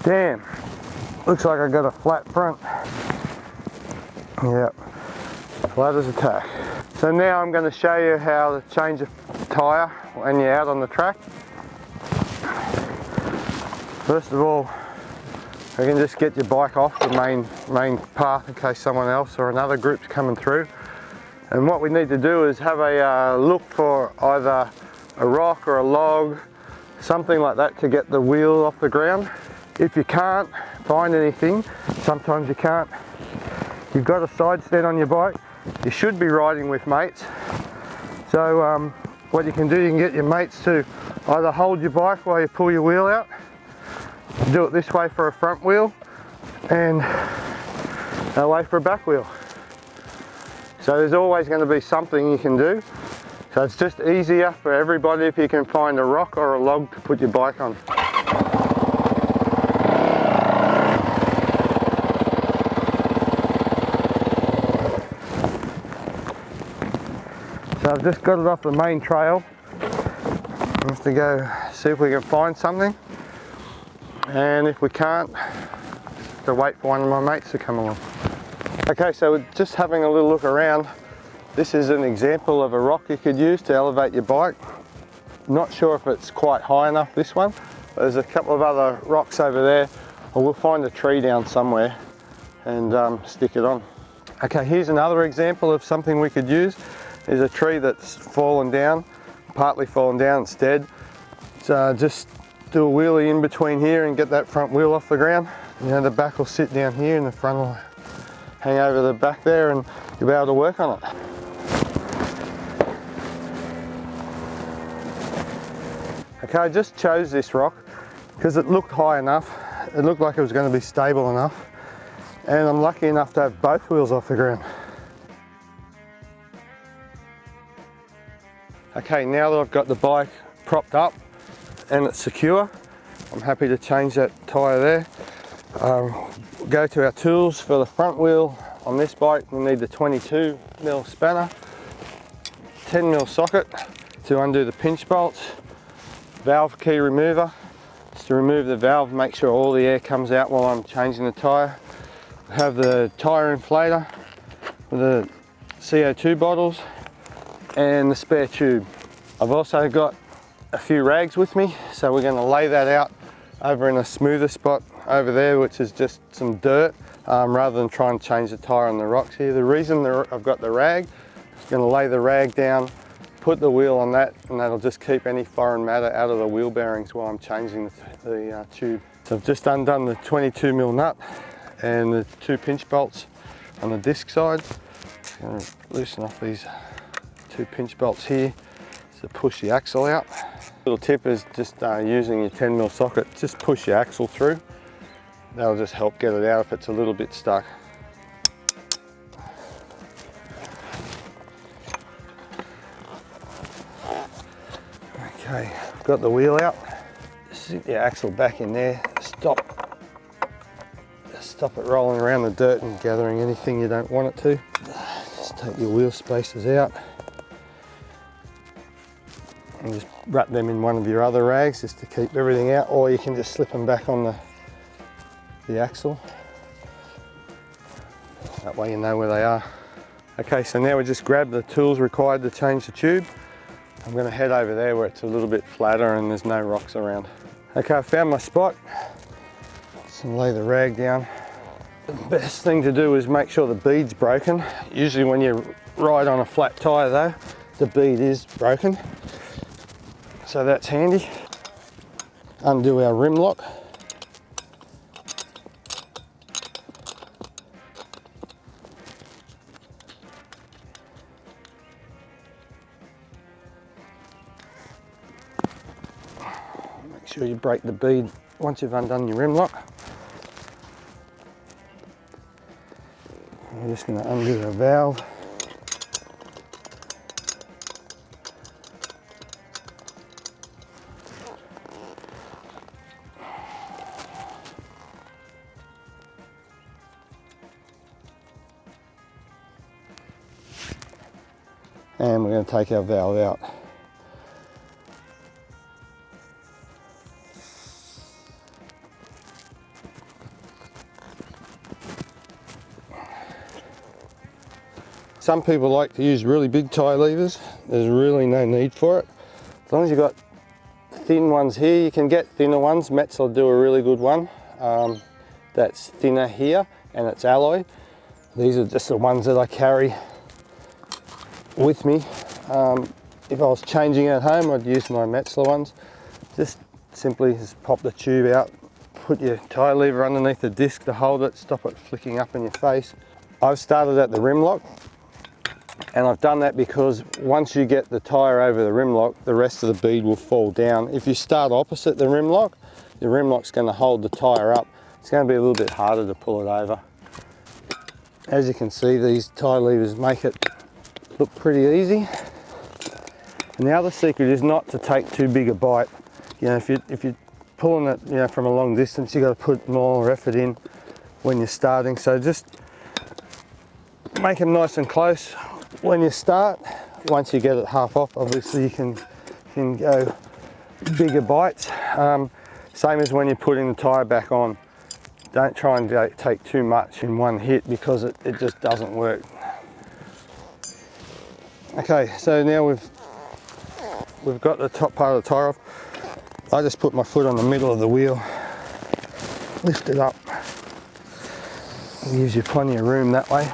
Damn, looks like I got a flat front. Yep, flat as a tack. So now I'm going to show you how to change a tyre when you're out on the track. First of all, you can just get your bike off the main path in case someone else or another group's coming through. And what we need to do is have a look for either a rock or a log, something like that to get the wheel off the ground. If you can't find anything, sometimes you can't, you've got a side stand on your bike, you should be riding with mates. So what you can do, you can get your mates to either hold your bike while you pull your wheel out, do it this way for a front wheel and that way for a back wheel. So there's always going to be something you can do. So it's just easier for everybody if you can find a rock or a log to put your bike on. So I've just got it off the main trail. I have to go see if we can find something. And if we can't, have to wait for one of my mates to come along. Okay, so we're just having a little look around. This is an example of a rock you could use to elevate your bike. Not sure if it's quite high enough, this one. But there's a couple of other rocks over there. Or we'll find a tree down somewhere and stick it on. Okay, here's another example of something we could use. There's a tree that's fallen down, partly fallen down, it's dead. So just do a wheelie in between here and get that front wheel off the ground. You know, the back will sit down here and the front will hang over the back there and you'll be able to work on it. Okay, I just chose this rock because it looked high enough. It looked like it was going to be stable enough. And I'm lucky enough to have both wheels off the ground. Okay, now that I've got the bike propped up and it's secure, I'm happy to change that tyre there. Go to our tools for the front wheel. On this bike we need the 22mm spanner, 10mm socket to undo the pinch bolts, valve key remover just to remove the valve, make sure all the air comes out while I'm changing the tyre. We have the tyre inflator with the CO2 bottles and the spare tube. I've also got a few rags with me, so we're going to lay that out over in a smoother spot over there, which is just some dirt, rather than try and change the tyre on the rocks here. The reason I've got the rag, I'm going to lay the rag down, put the wheel on that, and that'll just keep any foreign matter out of the wheel bearings while I'm changing the tube. So I've just undone the 22mm nut and the 2 pinch bolts on the disc side. I'm going to loosen off these 2 pinch bolts here to push the axle out. Little tip is just using your 10mm socket, just push your axle through. That'll just help get it out if it's a little bit stuck. Okay, I've got the wheel out. Sit your axle back in there, stop it rolling around the dirt and gathering anything you don't want it to. Just take your wheel spacers out and just wrap them in one of your other rags just to keep everything out, or you can just slip them back on the axle. That way you know where they are. Okay, so now we just grab the tools required to change the tube. I'm going to head over there where it's a little bit flatter and there's no rocks around. Okay, I found my spot. Just lay the rag down. The best thing to do is make sure the bead's broken. Usually when you ride on a flat tyre though, the bead is broken. So that's handy. Undo our rim lock. Make sure you break the bead once you've undone your rim lock. We're just going to undo the valve. And we're going to take our valve out. some people like to use really big tyre levers. There's really no need for it. As long as you've got thin ones here, you can get thinner ones. Metz will do a really good one that's thinner here and it's alloy. These are just the ones that I carry with me. If I was changing at home, I'd use my Metzler ones. Just simply just pop the tube out, put your tyre lever underneath the disc to hold it, stop it flicking up in your face. I've started at the RIMLOCK, and I've done that because once you get the tyre over the RIMLOCK, the rest of the bead will fall down. If you start opposite the RIMLOCK's going to hold the tyre up. It's going to be a little bit harder to pull it over. As you can see, these tyre levers make it look pretty easy. And the other secret is not to take too big a bite. You know, if you're pulling it, you know, from a long distance, you got to put more effort in when you're starting. So just make them nice and close when you start. Once you get it half off, obviously you can go bigger bites. Same as when you're putting the tyre back on. Don't try and take too much in one hit because it just doesn't work. Okay, so now we've got the top part of the tyre off. I just put my foot on the middle of the wheel, lift it up. It gives you plenty of room that way.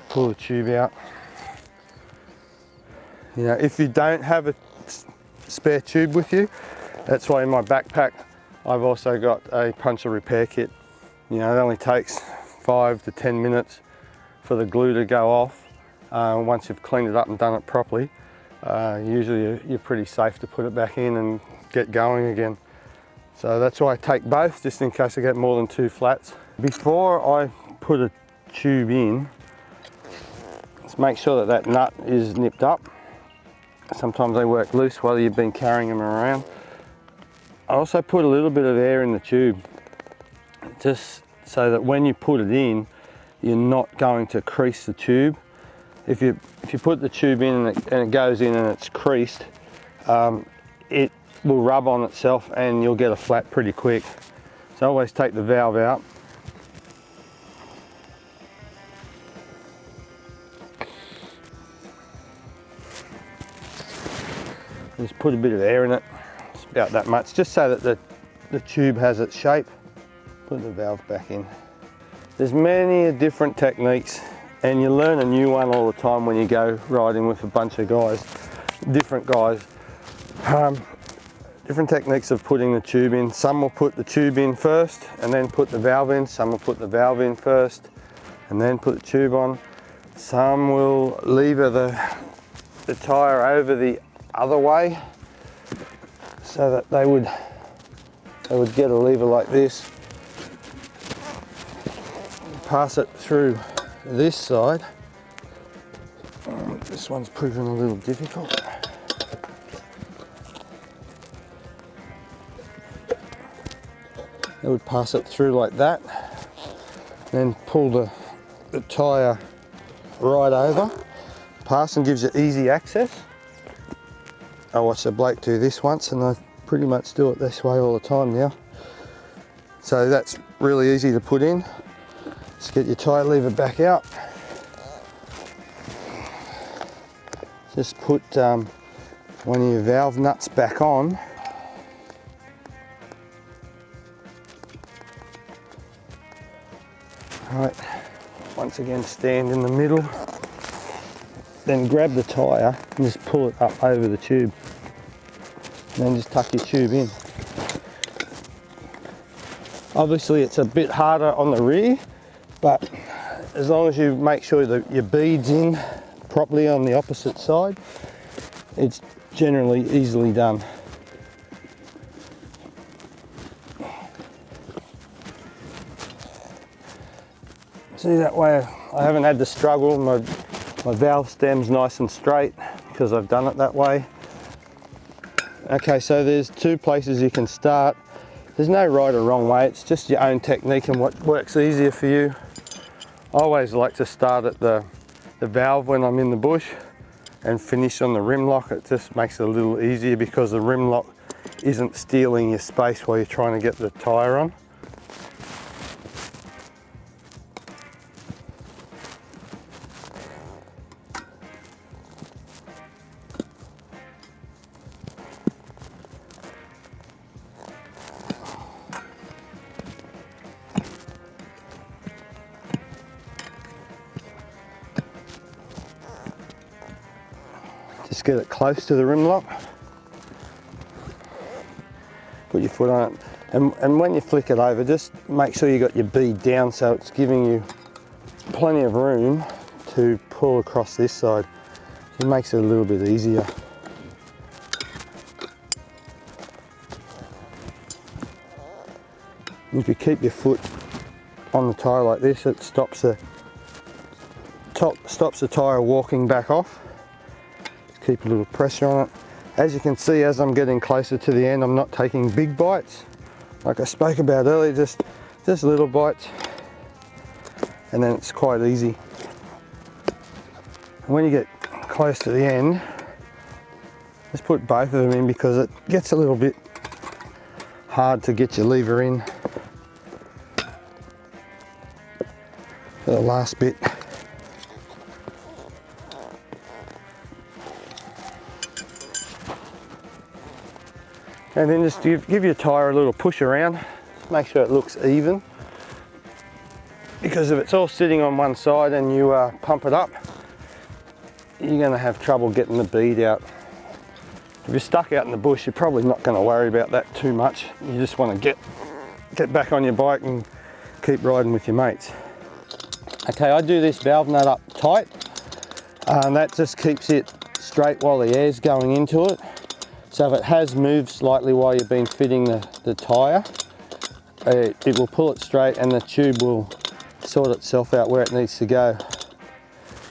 Pull the tube out. You know, if you don't have a spare tube with you, that's why in my backpack I've also got a puncture repair kit. You know, it only takes 5 to 10 minutes for the glue to go off. Once you've cleaned it up and done it properly, usually you're pretty safe to put it back in and get going again. So that's why I take both, just in case I get more than 2 flats. Before I put a tube in, let's make sure that that nut is nipped up. Sometimes they work loose while you've been carrying them around. I also put a little bit of air in the tube, just so that when you put it in, you're not going to crease the tube. If you put the tube in and it goes in and it's creased, it will rub on itself and you'll get a flat pretty quick. So always take the valve out. Just put a bit of air in it, it's about that much, just so that the tube has its shape. Put the valve back in. There's many different techniques, and you learn a new one all the time when you go riding with a bunch of guys, different guys. Different techniques of putting the tube in. Some will put the tube in first and then put the valve in. Some will put the valve in first and then put the tube on. Some will lever the tyre over the other way so that they would get a lever like this, pass it through this side. This one's proving a little difficult. They would pass it through like that, then pull the tyre right over. Passing gives you easy access. I watched a bloke do this once and I pretty much do it this way all the time now. So that's really easy to put in. Just get your tyre lever back out. Just put one of your valve nuts back on. Right, once again stand in the middle, then grab the tyre and just pull it up over the tube, and then just tuck your tube in. Obviously it's a bit harder on the rear, but as long as you make sure that your bead's in properly on the opposite side, it's generally easily done. See, that way I haven't had to struggle. My valve stem's nice and straight because I've done it that way. Okay, so there's 2 places you can start. There's no right or wrong way, it's just your own technique and what works easier for you. I always like to start at the valve when I'm in the bush and finish on the RIMLOCK. It just makes it a little easier because the RIMLOCK isn't stealing your space while you're trying to get the tyre on. just get it close to the rim lock. Put your foot on it, and when you flick it over, just make sure you got your bead down so it's giving you plenty of room to pull across this side. It makes it a little bit easier. If you keep your foot on the tyre like this, it stops the tyre walking back off. Just keep a little pressure on it. As you can see, as I'm getting closer to the end, I'm not taking big bites like I spoke about earlier, just little bites, and then it's quite easy. And when you get close to the end, just put both of them in, because it gets a little bit hard to get your lever in for the last bit. And then just give your tyre a little push around, make sure it looks even, because if it's all sitting on one side and you pump it up, you're going to have trouble getting the bead out. If you're stuck out in the bush, you're probably not going to worry about that too much. You just want to get back on your bike and keep riding with your mates. Okay, I do this valve nut up tight, and that just keeps it straight while the air's going into it. So if it has moved slightly while you've been fitting the tyre, it will pull it straight, and the tube will sort itself out where it needs to go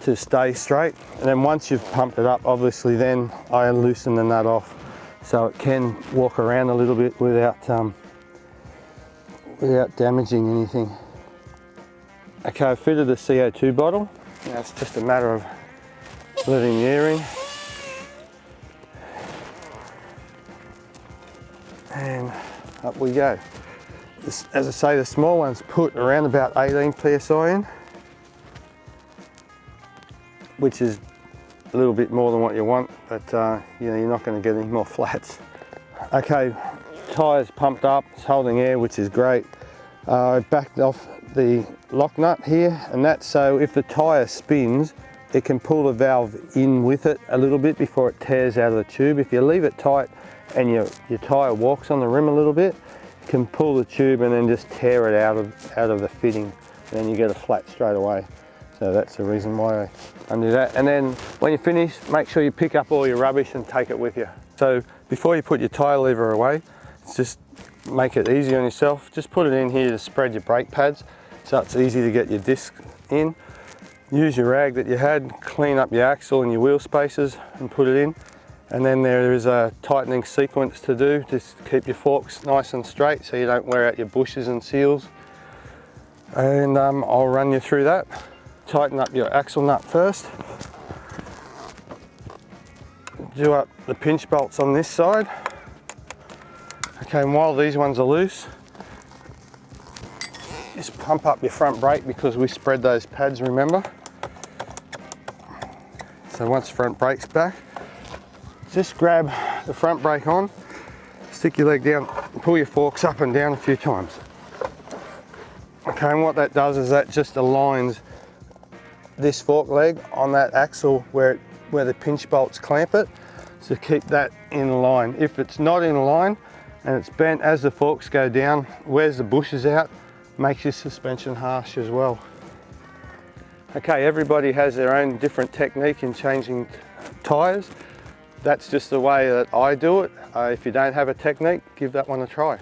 to stay straight. And then once you've pumped it up, obviously then I loosen the nut off so it can walk around a little bit without damaging anything. Okay, I've fitted the CO2 bottle. Now it's just a matter of letting the air in. And up we go. This, as I say, the small ones put around about 18 psi in, which is a little bit more than what you want, but you know, you're not going to get any more flats. Okay, tyre's pumped up, it's holding air, which is great. I backed off the lock nut here, and that's so if the tyre spins, it can pull the valve in with it a little bit before it tears out of the tube. If you leave it tight and your tyre walks on the rim a little bit, you can pull the tube and then just tear it out of the fitting, and then you get a flat straight away. So that's the reason why I undo that. And then when you finish, make sure you pick up all your rubbish and take it with you. So before you put your tyre lever away, just make it easy on yourself. Just put it in here to spread your brake pads so it's easy to get your disc in. Use your rag that you had, clean up your axle and your wheel spacers and put it in. And then there is a tightening sequence to do, just keep your forks nice and straight so you don't wear out your bushes and seals. And I'll run you through that. Tighten up your axle nut first. Do up the pinch bolts on this side. Okay, and while these ones are loose, just pump up your front brake, because we spread those pads, remember? So once the front brake's back, just grab the front brake on, stick your leg down, pull your forks up and down a few times. Okay, and what that does is that just aligns this fork leg on that axle where the pinch bolts clamp it, so keep that in line. If it's not in line and it's bent as the forks go down, wears the bushes out, makes your suspension harsh as well. Okay, everybody has their own different technique in changing tyres. That's just the way that I do it. If you don't have a technique, give that one a try.